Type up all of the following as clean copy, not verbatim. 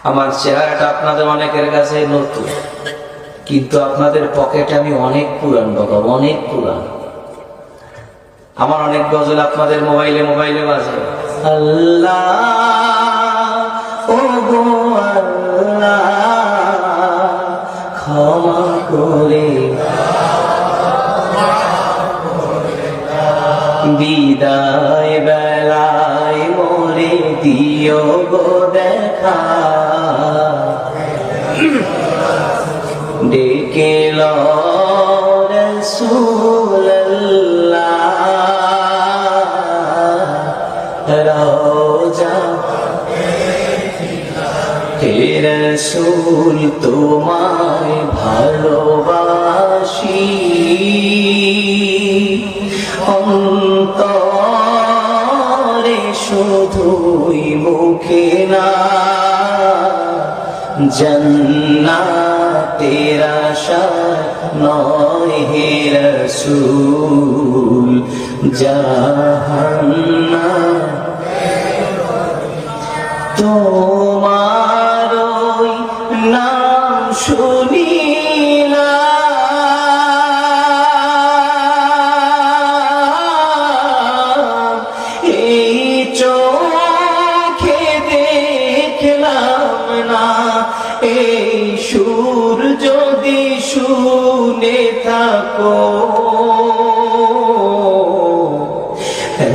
আমার চেহারাটা আপনাদের অনেকের কাছে নতুন, কিন্তু আপনাদের পকেটে আমি অনেক পুরান বাবা, অনেক পুরান। আমার অনেক গজল আপনাদের মোবাইলে মোবাইলে বাজে। আল্লাহ ও গো আল্লাহ ক্ষমা করে বিদায় বেলায় মোরে দিও গো দেখা, ডেকে লো রাসূলুল্লাহ রওজা হে রাসূল তোমায় ভালোবাসি, অন্তরে শুধুই মুখে না, জান্নাতের আশা নয় হে রাসূল, জাহান্নাম তোমার ওই নাম শুনিলা এই চোখে দেখলাম না, এই সুর যদি শুনে থাকো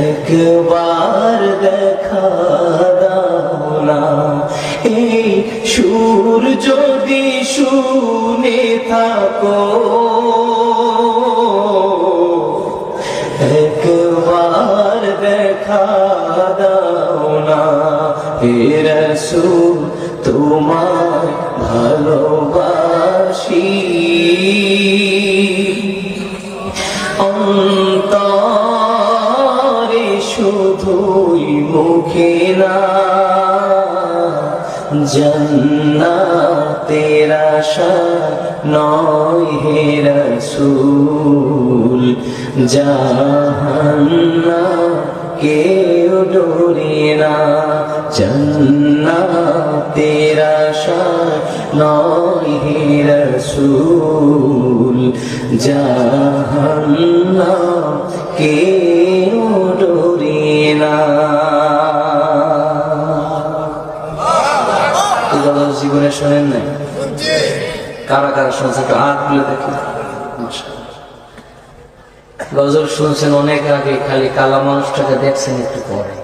একবার দেখা দাও না, এই সুর যদি শুনে থাকো একবার দেখা দাও না, হে রাসূল তোমায় ভালোবাসি, অন্তরে শুধুই মুখে না, জান্নাতের আশা নয় হে রাসূল, জাহান্নাম কেউ ডোরে না, জান্নাতের আশা নয় হে রাসূল, জাহান্নাম কেউ ডোরে না। জীবনে শোনেন নাই? কারা কারা শুনছে একটু হাত তুলে দেখি। গজল শুনছেন অনেক আগে, খালি কালা মানুষটাকে দেখছেন একটু পরে।